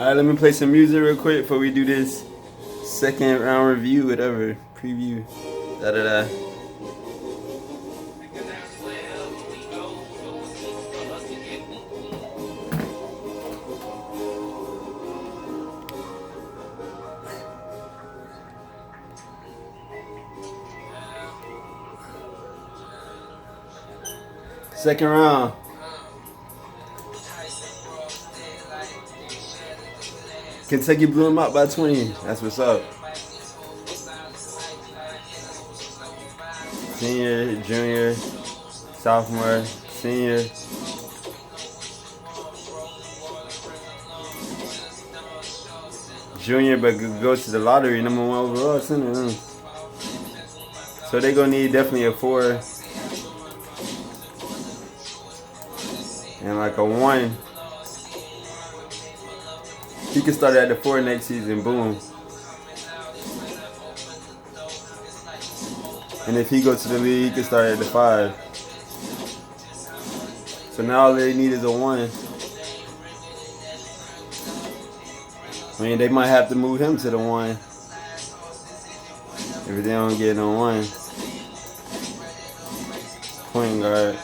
Alright, let me play some music real quick before we do this second round review, whatever. Preview. Da da da. Second round. Kentucky blew him out by 20. That's what's up. Senior, junior, sophomore, senior. Junior, but go to the lottery, number 1 overall center. So they're gonna need definitely a 4 and like a 1. He can start at the 4 next season, boom. And if he goes to the league, he can start at the 5. So now all they need is a 1. I mean, they might have to move him to the 1 if they don't get no 1. Point guard.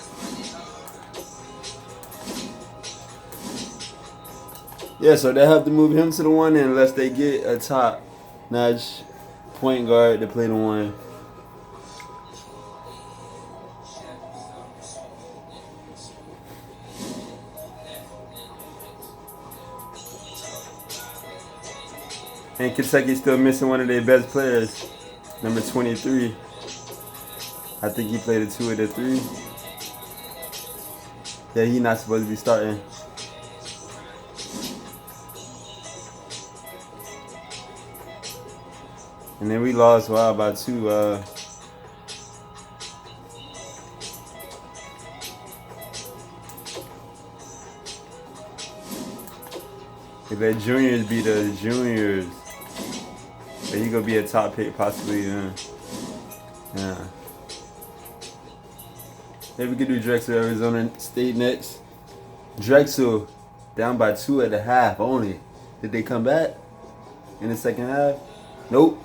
Yeah, so they have to move him to the 1 unless they get a top-notch point guard to play the 1. And Kentucky's still missing one of their best players, number 23. I think he played a 2 of the 3. Yeah, he's not supposed to be starting. And then we lost by 2. If the juniors be the juniors, but he gonna be a top pick possibly. Yeah. Maybe we could do Drexel, Arizona State next. Drexel down by 2 at the half only. Did they come back in the second half? Nope.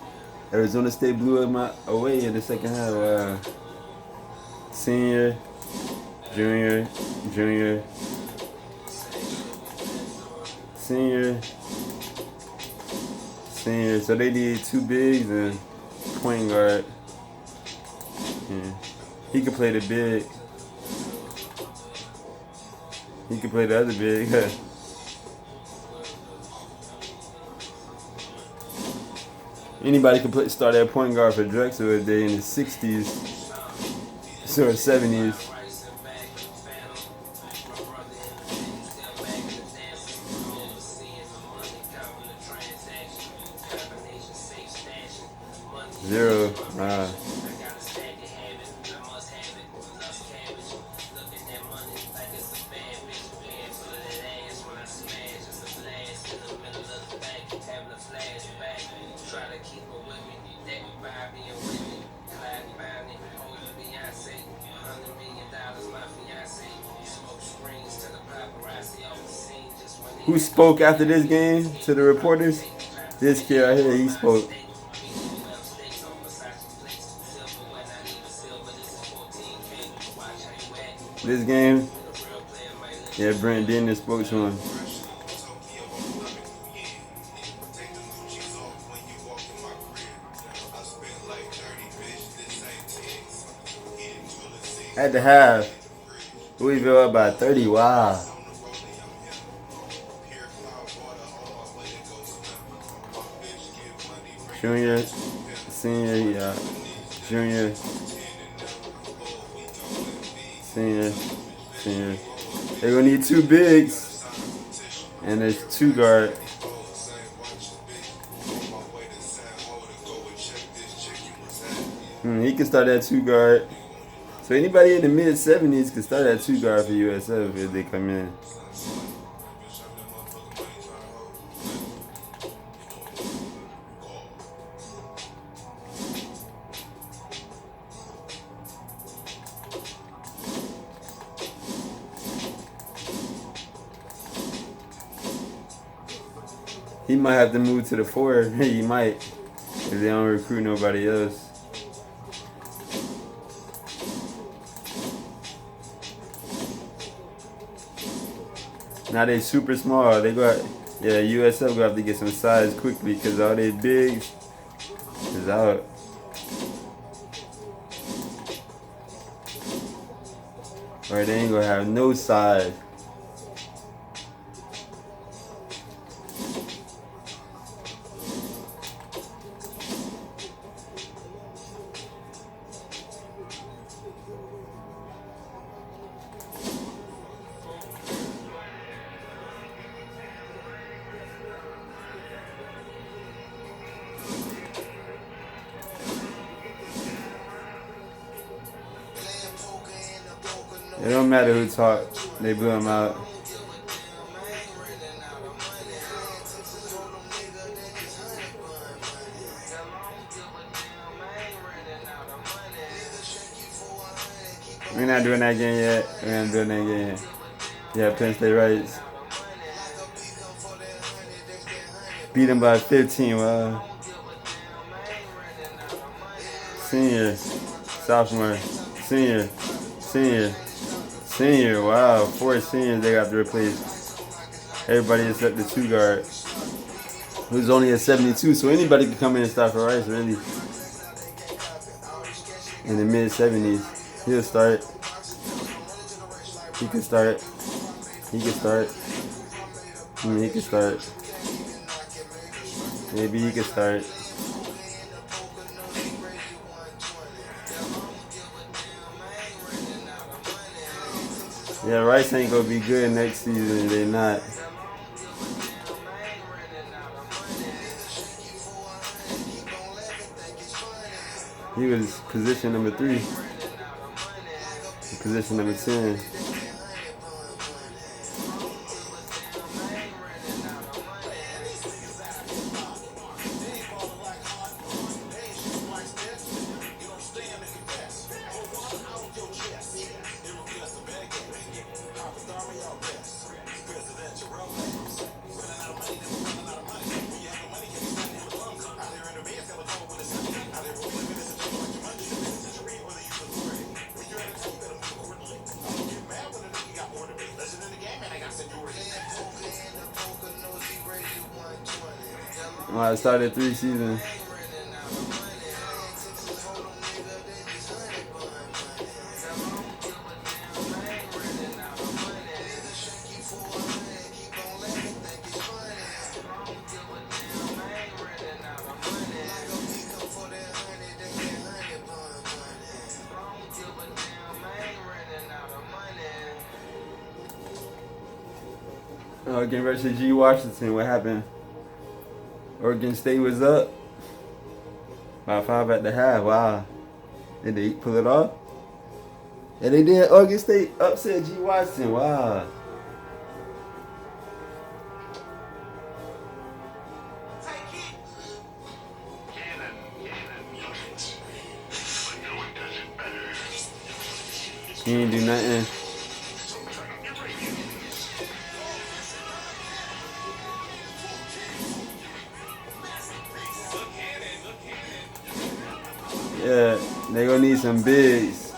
Arizona State blew him away in the second half. Senior, junior, junior, senior, senior. So they need 2 bigs and point guard. Yeah. He could play the big. He could play the other big. Anybody can start at point guard for Drexel if they're in the 60s or 70s. Zero. Who spoke after this game to the reporters? This kid right here, he spoke. This game, yeah, Brent Dennis spoke to him. At the half, Louisville up by 30. Wow. Junior, senior, yeah. Junior, senior, senior. They're gonna need 2 bigs, and there's 2 guard. He can start at 2 guard. So anybody in the mid 70s can start at 2 guard for USF if they come in. He might have to move to the 4. He might, if they don't recruit nobody else. Now they super small. They got, yeah, USF gonna have to get some size quickly because all they bigs is out. Or they ain't gonna have no size. It don't matter who talk, they blew him out. We're not doing that game yet. We're not doing that game yet. Yeah, Penn State Rights. Beat him by 15. Wow. Senior, sophomore, senior, senior, senior. Wow, 4 seniors they got to replace. Everybody except the 2 guard, who's only at 72. So anybody can come in and start for Rice, really. In the mid 70s, he'll start. He can start. He can start. I mean, he can start. Maybe he can start. Yeah, Rice ain't gonna be good next season. They not. He was position number 3. Position number 10. I started 3 seasons. Oregon versus G. Washington. What happened? Oregon State was up by 5 at the half. Wow. Did they pull it off? Yeah, they did. Oregon State upset G. Washington. Wow. He ain't do nothing. Yeah, they gonna need some bigs.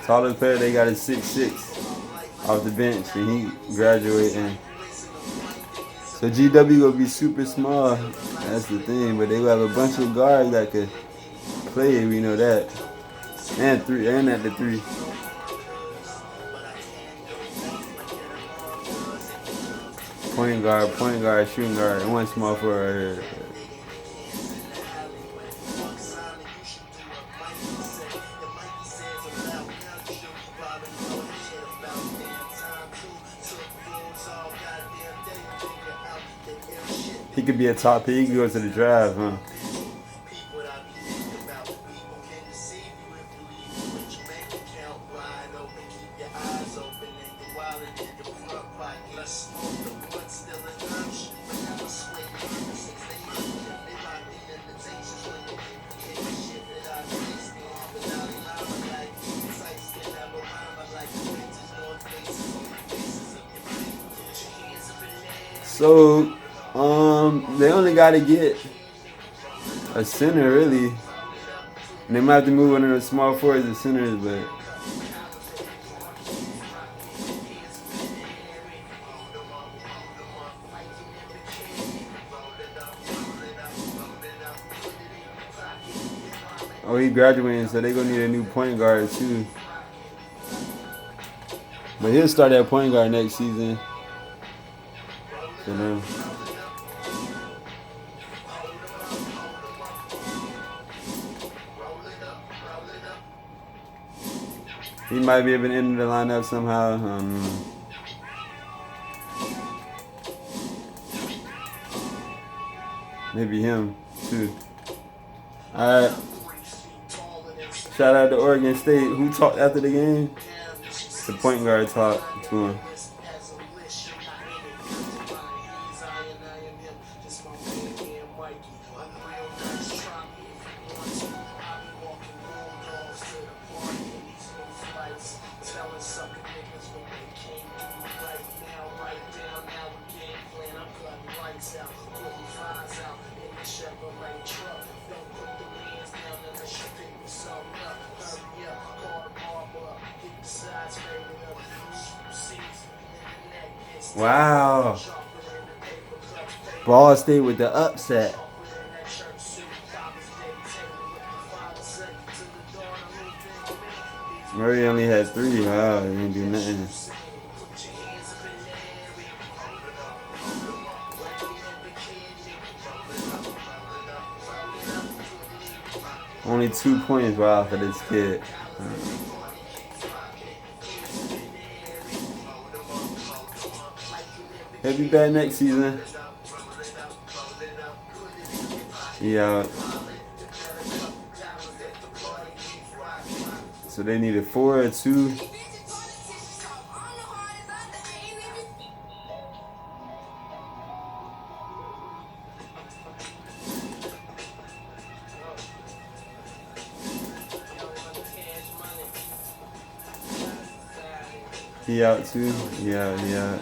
Tallest player they got is 6'6" off the bench, and he graduating. So GW will be super small. That's the thing, but they will have a bunch of guards that could play. We know that, and at the 3. Point guard, shooting guard, and 1 small forward right here. He could be a top pick. He could go to the draft, huh? So, they only got to get a center, really. And they might have to move one of the small forwards to centers, but oh, he graduating, so they gonna need a new point guard too. But he'll start at point guard next season. So no. He might be able to enter the lineup somehow. Maybe him too. Alright. Shout out to Oregon State. Who talked after the game? The point guard talked to him. Wow. Ball State with the upset. Murray only had 3. Wow, he didn't do nothing. Only 2 points, wow, for this kid. He'll be back next season. Yeah. So they needed 4 or 2. He out too. Yeah.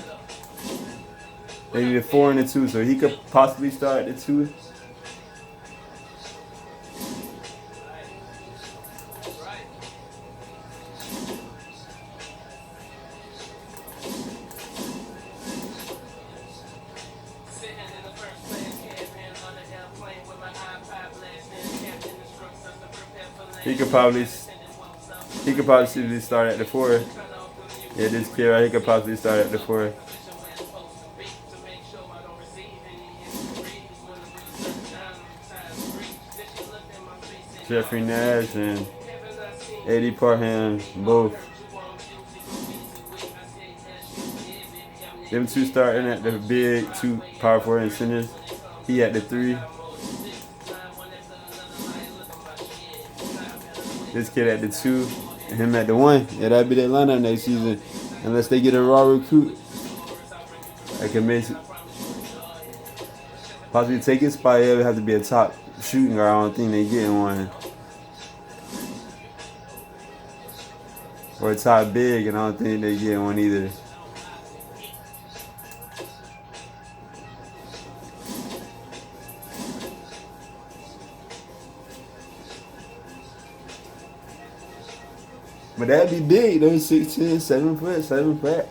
They needed 4 and a 2, so he could possibly start at the 2. He could possibly start at the 4. Yeah, this kid right, he could possibly start at the 4. Jeffrey Nash and Eddie Parham, both. Them 2 starting at the big 2 power forward and centers. He at the 3. This kid at the 2, and him at the 1. Yeah, that'd be their lineup next season, unless they get a raw recruit. I can possibly take his spot. It would have to be a top shooting guard. I don't think they getting one. Or a top big, and I don't think they getting one either. But that'd be big. Those 6'10", 7 foot, 7 flat.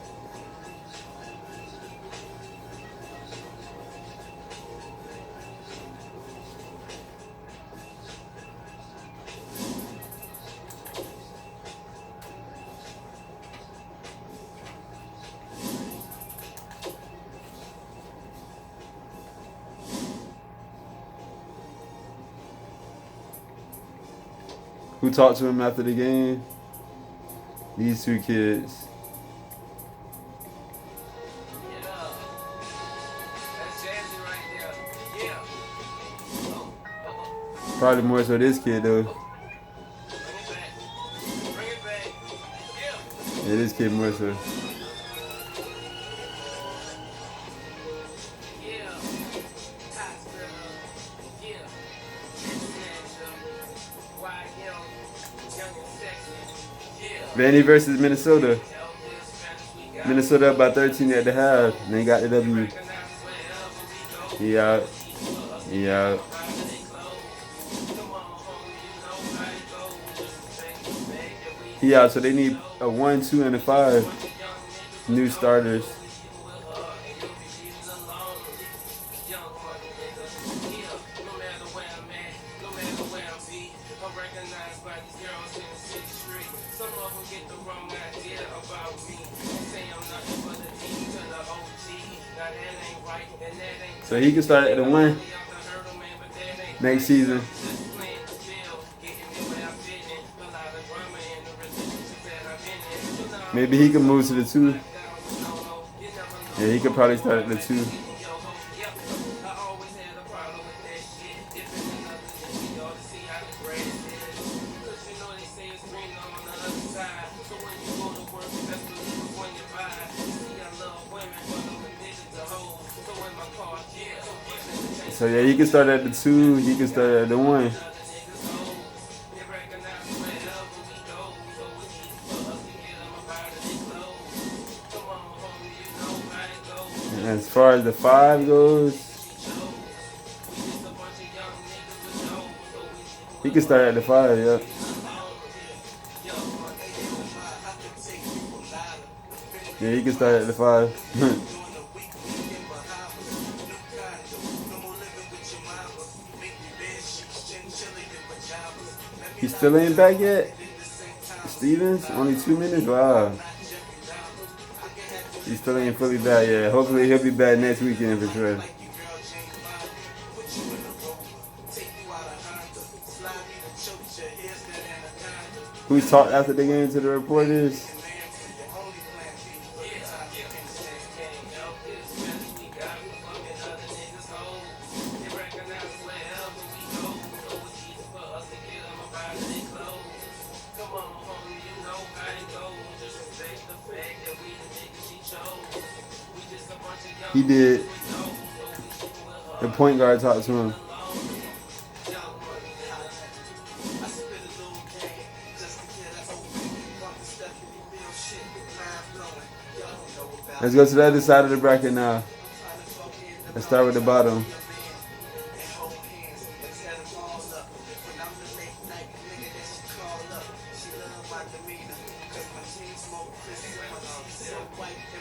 Who talked to him after the game? These 2 kids. Probably more so this kid though. Yeah, this kid more so. Vandy versus Minnesota. Minnesota up by 13 at the half, and they got the W. He out. He out. He out. So they need a 1, 2, and a 5 new starters. So he can start at the 1 next season. Maybe he can move to the 2. Yeah, he could probably start at the 2. So yeah, he can start at the 2. He can start at the 1. And as far as the 5 goes, he can start at the 5. Yeah. Yeah, he can start at the 5. He still ain't back yet? Stevens? Only 2 minutes? Wow. He still ain't fully back yet. Hopefully he'll be back next weekend for sure. Who talked after the game to the reporters? He did. The point guard talked to him. Let's go to the other side of the bracket now. Let's start with the bottom.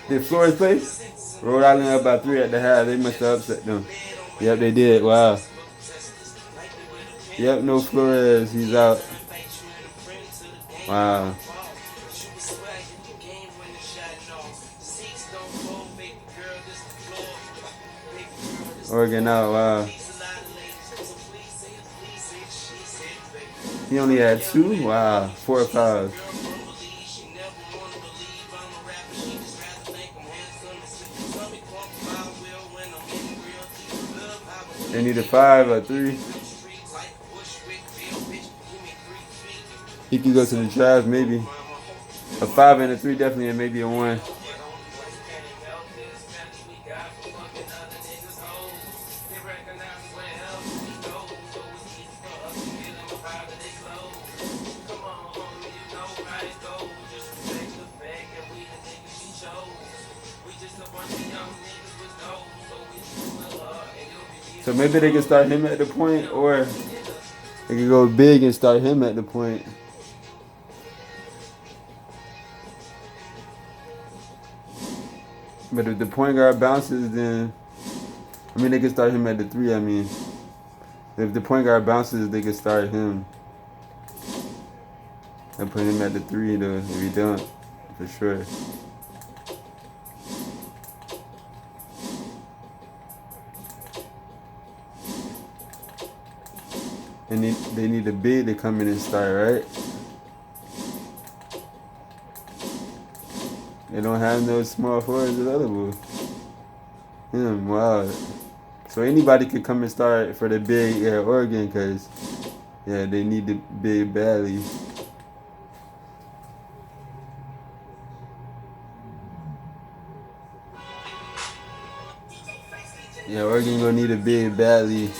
Did Flores play? Rhode Island up by 3 at the half. They must have upset them. Yep, they did. Wow. Yep, no Flores. He's out. Wow. Oregon out. Wow. He only had 2? Wow. 4 fouls. They need a 5 or 3. He could go to the Travs, maybe. A 5 and a 3 definitely, and maybe a 1. So maybe they can start him at the point, or they can go big and start him at the point. But if the point guard bounces, then I mean they can start him at the 3. I mean, if the point guard bounces, they can start him and put him at the 3 though. If he don't, for sure. And they need a big to come in and start, right? They don't have no small forwards available. Wow. So anybody could come and start for the big Oregon, because, yeah, they need the big badly. Yeah, Oregon gonna need a big badly.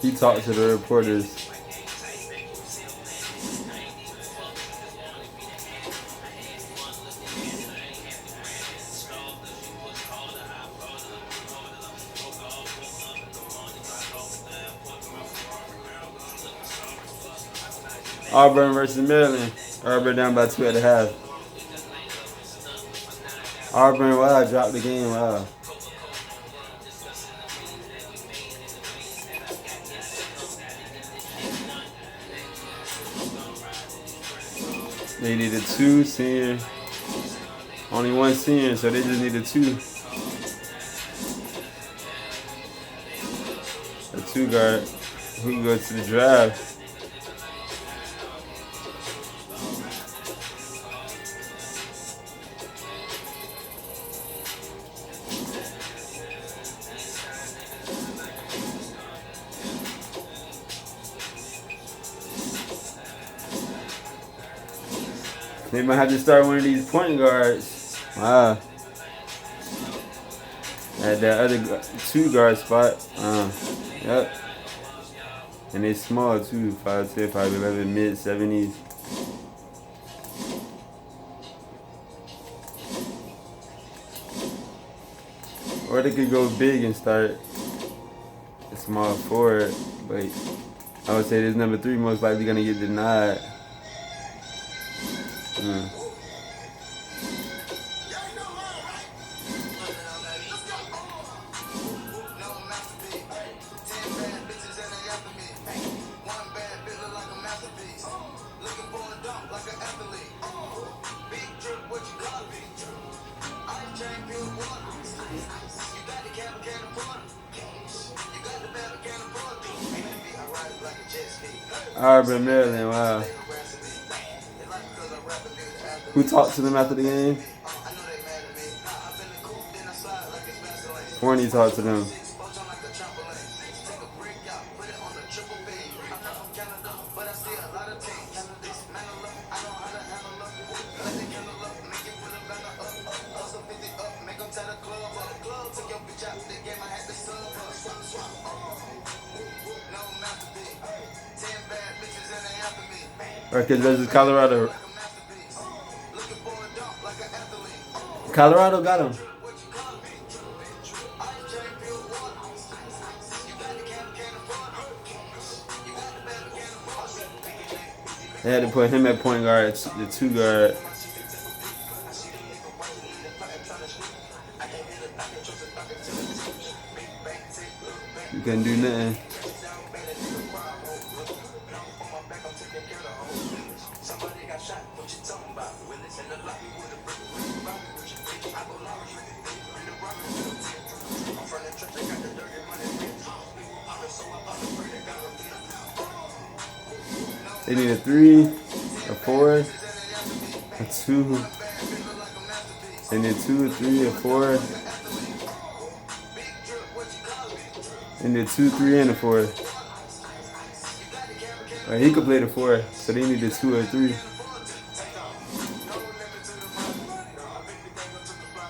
He talked to the reporters. Auburn versus Maryland. Auburn down by 2.5. Auburn, wow, dropped the game, wow. They needed 2 senior. Only 1 senior, so they just needed 2. A 2 guard who can go to the draft. They might have to start one of these point guards. Wow. At that other 2 guard spot. Yep. And they small too. 5'10", 5'11", mid-70s. Or they could go big and start a small forward. But I would say this number 3 most likely going to get denied. Auburn, Maryland, wow. Who talked to them after the game? Horny talked to them. Because this is Colorado. Colorado got him. They had to put him at point guard, the 2 guard. You couldn't do nothing. They need a 3, a 4, a 2. They need 2, a 3, a 4. They need 2, 3, and a 4. Right, he could play the 4, so they need a 2 or 3.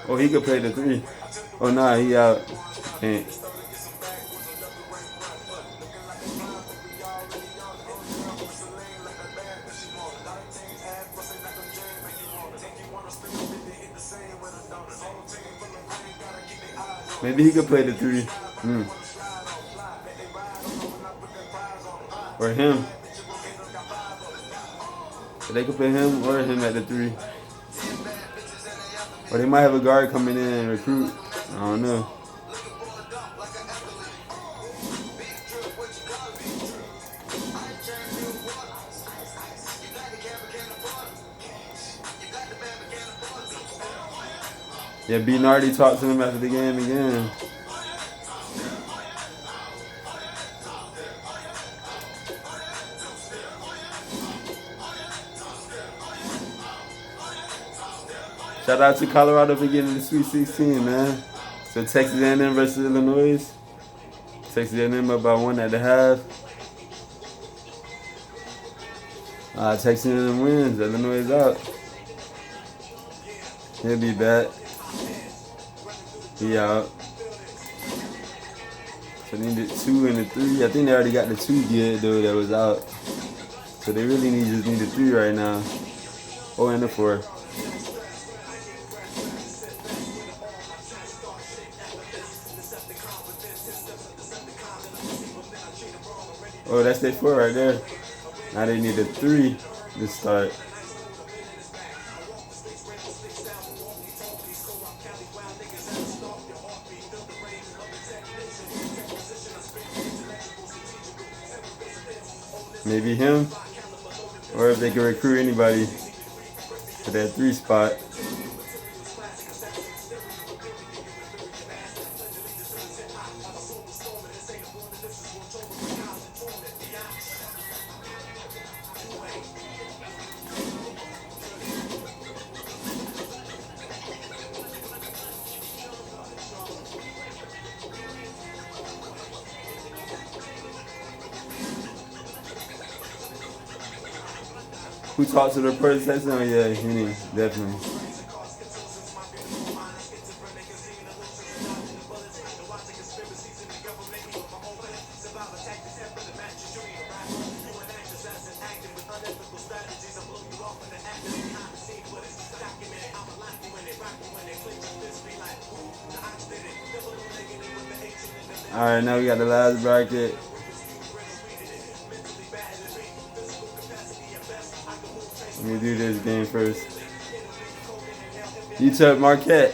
Oh, he could play the 3. Oh, nah, he out. Can't. Maybe he could play the 3. Or him. So they could play him or him at the 3. Or they might have a guard coming in and recruit. I don't know. Yeah, B. Nardi talked to him after the game again. Shout out to Colorado for getting the Sweet 16, man. So Texas A&M versus Illinois. Texas A&M up by 1.5. Texas A&M wins. Illinois is out. He'll be back. He out. So they need the 2 and the 3. I think they already got the 2 geared though that was out. So they really just need the 3 right now. Oh, and the 4. Oh, that's their 4 right there. Now they need a 3 to start. Maybe him, or if they can recruit anybody to that 3 spot. Who talked to the person? That's not, yeah, Henny, definitely. Alright, now we got the last bracket. Let me do this game first. UTEP Marquette.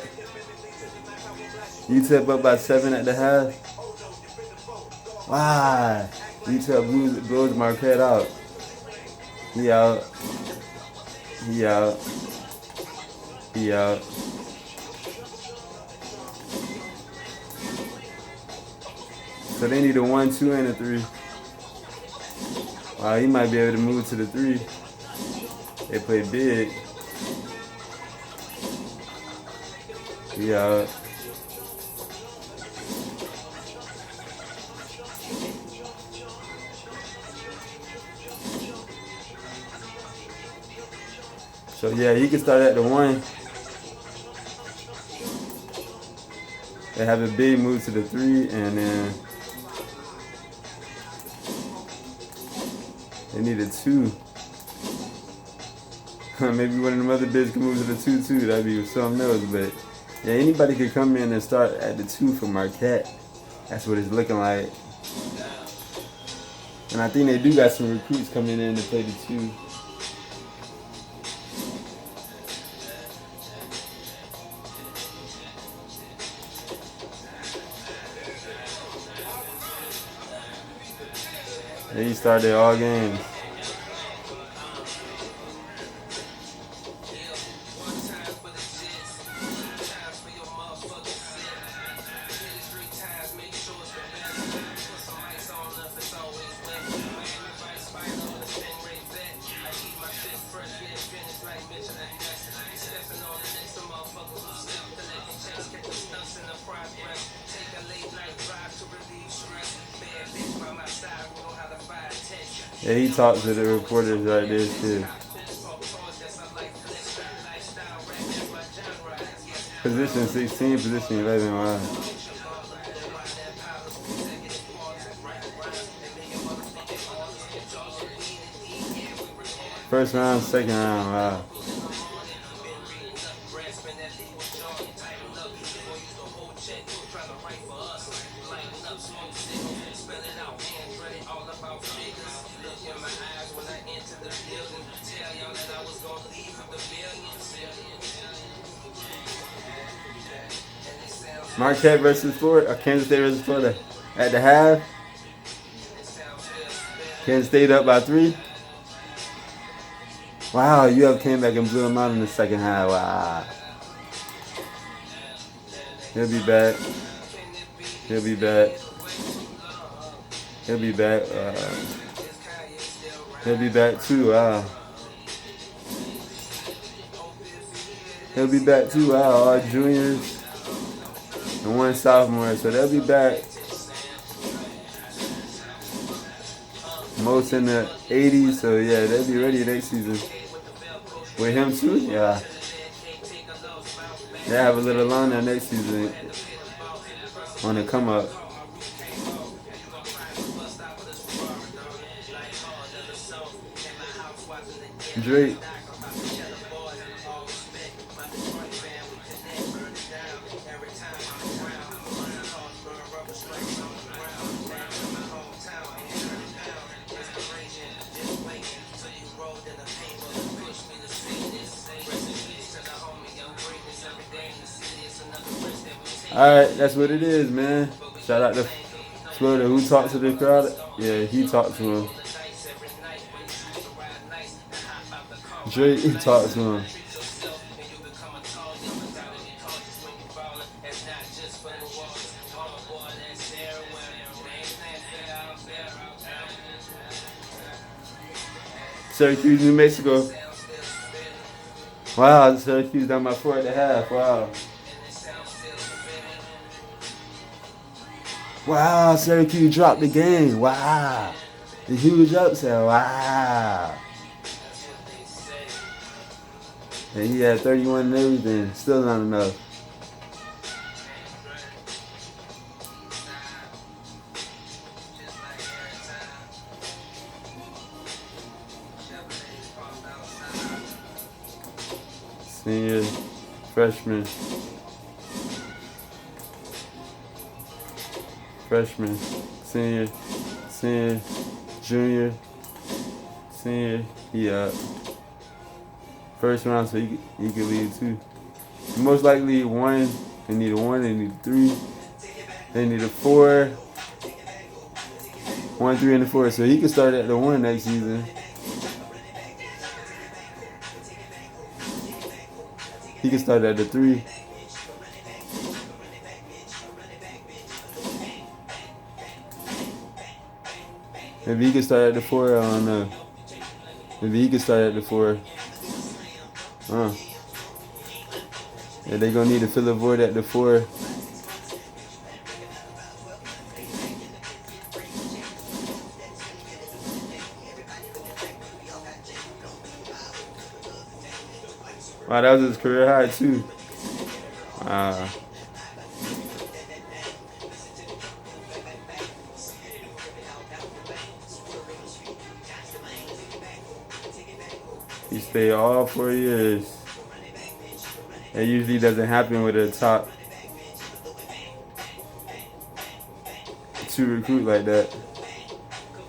UTEP up by 7 at the half. Wow. UTEP blows Marquette out. He out. He out. He out. So they need a 1, 2, and a 3. Wow, he might be able to move to the 3. They play big. He out. So yeah, he can start at the 1. They have a big move to the 3, and then they need a 2. Maybe one of them other bigs can move to the 2 too. That'd be something else. But yeah, anybody could come in and start at the 2 for Marquette. That's what it's looking like. And I think they do got some recruits coming in to play the 2. They started all games. Yeah, he talked to the reporters right there too. Position 16, position 11, wow. First round, second round, wow. Marquette versus Florida, Kansas State versus Florida. At the half, Kansas State up by 3. Wow, UF came back and blew them out in the second half. Wow. He'll be back. He'll be back. He'll be back. He'll be back too. Wow. He'll be back too. Wow. All juniors and 1 sophomore. So they'll be back. Most in the 80s. So yeah, they'll be ready next season. With him too? Yeah. They have a little longer next season on the come up. Drake. Alright, that's what it is, man. Shout out to Florida. Who talked to the crowd? Yeah, he talked to him. Drake, he talked to him. Syracuse, New Mexico. Wow, Syracuse down by 4.5. Wow. Wow, Syracuse dropped the game. Wow. The huge upset. Wow. And he had 31 and everything. Still not enough. Senior, freshman, senior, junior, senior. Yeah. First round, so he could lead too. Most likely one. They need a 1. They need a 3. They need a 4. 1, 3, and a 4. So he could start at the 1 next season. He can start at the 3. Maybe he can start at the 4. I don't know. Maybe he can start at the 4. Yeah, they gonna need to fill a void at the 4. Wow, that was his career high too. Wow. He stayed all 4 years. It usually doesn't happen with a top 2 recruit like that.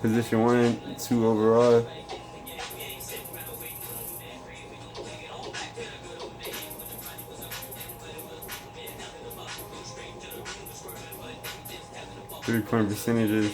Position 1, 2 overall. Three-point percentages.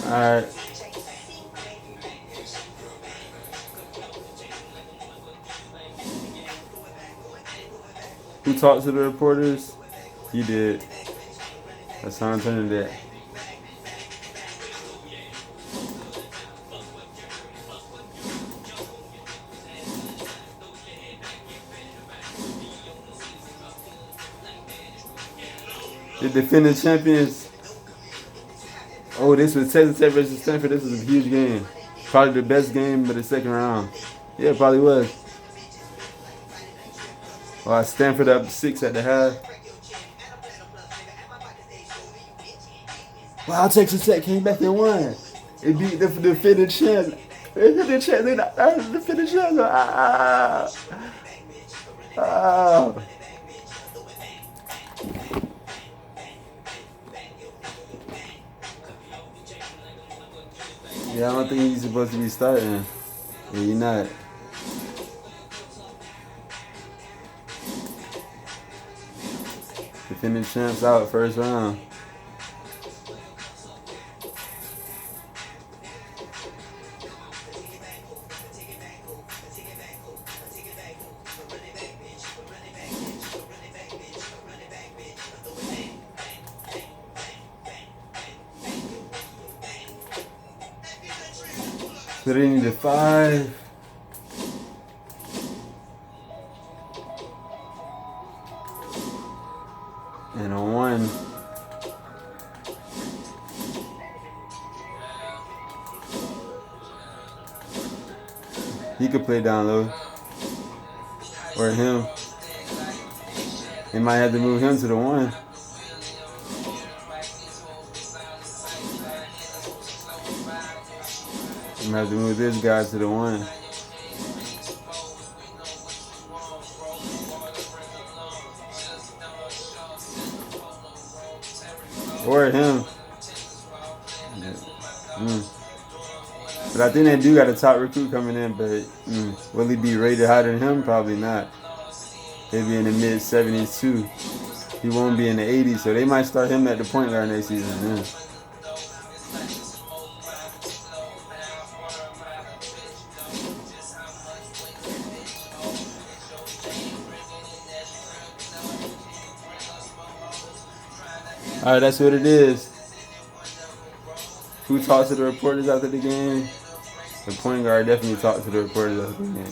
All right. Who talked to the reporters? You did. Hassan Turner did. The defending champions. Oh, this was Texas Tech versus Stanford. This was a huge game. Probably the best game of the second round. Yeah, it probably was. Stanford up 6 at the half. Wow, Texas Tech came back and won. It beat the defending champs. They defending champs. They not the defending champs. Yeah, I don't think he's supposed to be starting. Yeah, you're not. Defending champs out first round. So they need a 5. And a 1. He could play down low. Or him. They might have to move him to the 1. They might have to move this guy to the 1. Or him. But I think they do got a top recruit coming in, but will he be rated higher than him? Probably not. He'll be in the mid 70s too. He won't be in the 80s, so they might start him at the point guard next season. Yeah. All right, that's what it is. Who talks to the reporters after the game? The point guard definitely talked to the reporters after the game.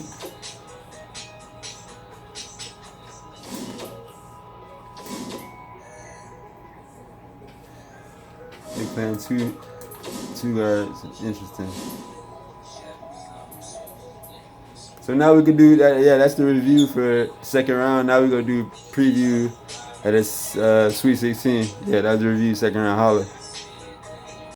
They playing two guards. Interesting. So now we can do that. Yeah, that's the review for second round. Now we gonna do preview at this Sweet 16. Yeah, that's the review second round. Holla.